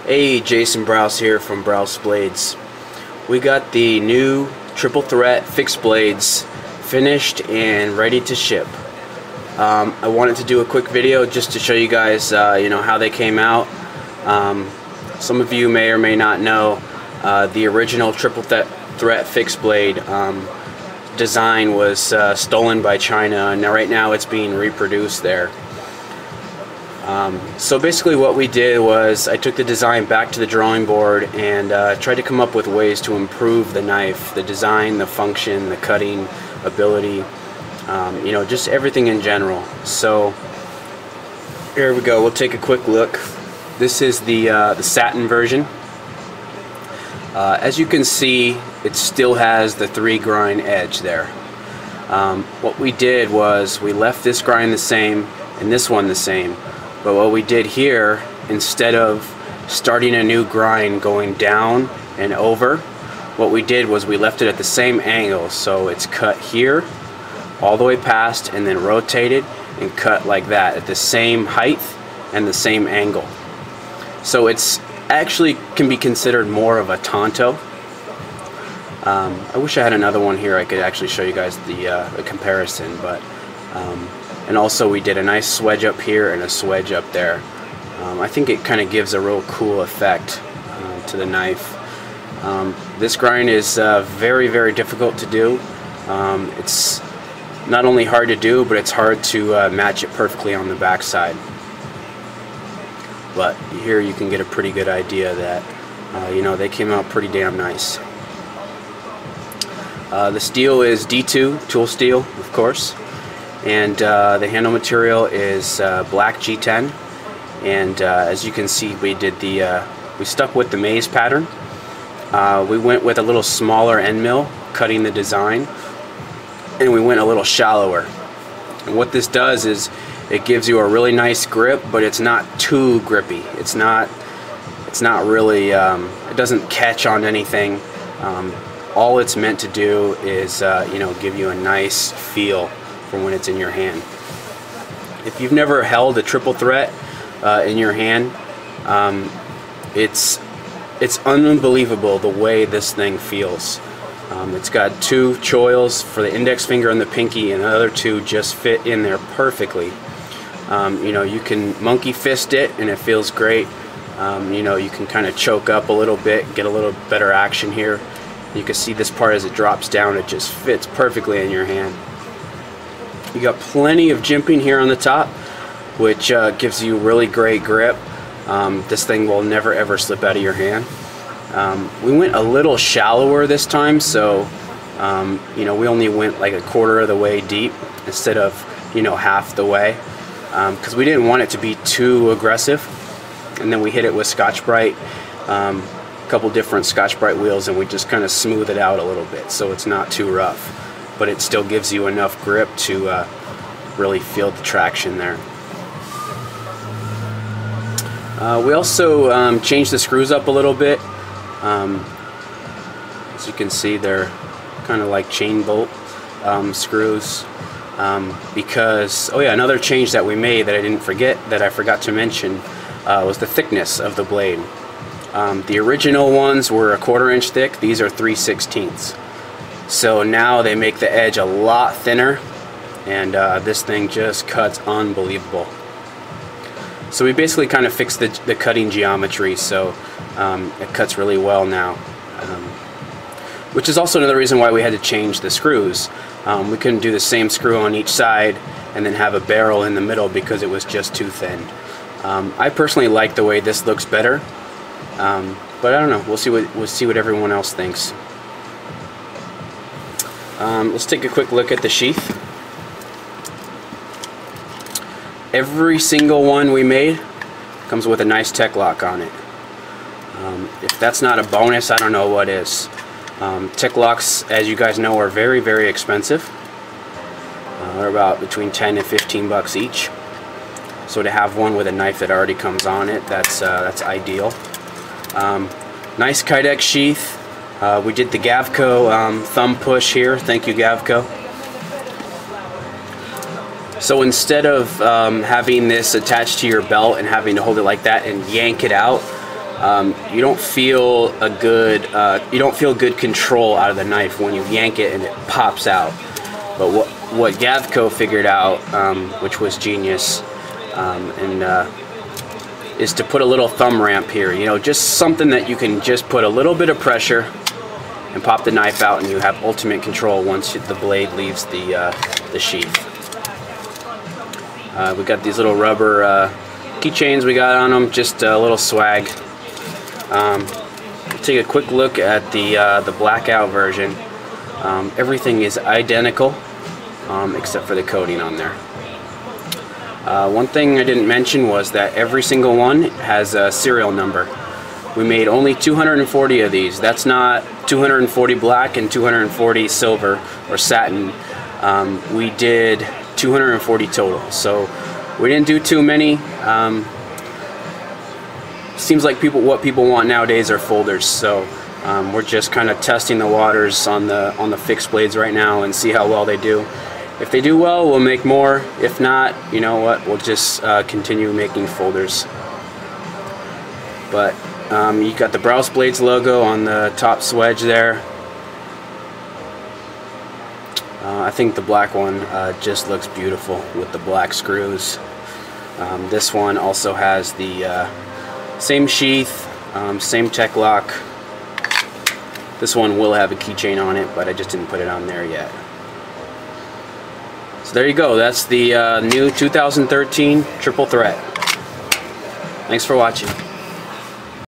Hey, Jason Browse here from Browse Blades. We got the new triple threat fixed blades finished and ready to ship. I wanted to do a quick video just to show you guys how they came out. Some of you may or may not know the original triple threat fixed blade design was stolen by China, and right now it's being reproduced there. So basically what we did was I took the design back to the drawing board and tried to come up with ways to improve the knife, the design, the function, the cutting ability, just everything in general. So here we go, we'll take a quick look. This is the satin version. As you can see, it still has the 3 grind edge there. What we did was we left this grind the same and this one the same. But what we did here, instead of starting a new grind going down and over, what we did was we left it at the same angle. So it's cut here, all the way past, and then rotated and cut like that at the same height and the same angle. So it's actually can be considered more of a Tonto. I wish I had another one here I could actually show you guys the comparison, but and also we did a nice swedge up here and a swedge up there. I think it kind of gives a real cool effect to the knife. This grind is very, very difficult to do. It's not only hard to do, but it's hard to match it perfectly on the back side. But here you can get a pretty good idea that they came out pretty damn nice. The steel is D2 tool steel, of course. And the handle material is black G10, and as you can see, we stuck with the maze pattern. We went with a little smaller end mill, cutting the design, and we went a little shallower. And what this does is it gives you a really nice grip, but it's not too grippy. It's not really. It doesn't catch on anything. All it's meant to do is give you a nice feel for when it's in your hand. If you've never held a triple threat in your hand, it's unbelievable the way this thing feels. It's got 2 choils for the index finger and the pinky, and the other 2 just fit in there perfectly. You can monkey fist it and it feels great. You can kind of choke up a little bit, get a little better action here. You can see this part as it drops down, it just fits perfectly in your hand. You got plenty of jimping here on the top, which gives you really great grip. This thing will never ever slip out of your hand. We went a little shallower this time, so we only went like a quarter of the way deep instead of half the way, because we didn't want it to be too aggressive. And then we hit it with Scotch-Brite, a couple different Scotch-Brite wheels, and we just kind of smooth it out a little bit so it's not too rough, but it still gives you enough grip to really feel the traction there. We also changed the screws up a little bit. As you can see, they're kind of like chain bolt screws, because another change that we made that I forgot to mention was the thickness of the blade. The original ones were 1/4 inch thick. These are 3/16. So now they make the edge a lot thinner, and this thing just cuts unbelievable. So we basically kind of fixed the cutting geometry, so it cuts really well now. Which is also another reason why we had to change the screws. We couldn't do the same screw on each side and then have a barrel in the middle because it was just too thin. I personally like the way this looks better, but I don't know. We'll see what everyone else thinks. Let's take a quick look at the sheath. Every single one we made comes with a nice Tek-Lok on it. If that's not a bonus, I don't know what is. Tek-Loks, as you guys know, are very, very expensive. They're about between 10 and 15 bucks each. So to have one with a knife that already comes on it, that's ideal. Nice Kydex sheath. We did the Gavco thumb push here. Thank you, Gavco. So instead of having this attached to your belt and having to hold it like that and yank it out, you don't feel good control out of the knife when you yank it and it pops out. But what Gavco figured out, which was genius, is to put a little thumb ramp here. You know, just something that you can just put a little bit of pressure and pop the knife out, and you have ultimate control once the blade leaves the sheath. We got these little rubber keychains we got on them, just a little swag. Take a quick look at the blackout version. Everything is identical except for the coating on there. One thing I didn't mention was that every single one has a serial number. We made only 240 of these. That's not 240 black and 240 silver or satin. We did 240 total, so we didn't do too many. Seems like what people want nowadays are folders, so we're just kind of testing the waters on the fixed blades right now and see how well they do. If they do well, we'll make more. If not, you know what, we'll just continue making folders. But you got the Brous Blades logo on the top swedge there. I think the black one just looks beautiful with the black screws. This one also has the same sheath, same tech lock. This one will have a keychain on it, but I just didn't put it on there yet. So there you go, that's the new 2013 Triple Threat. Thanks for watching.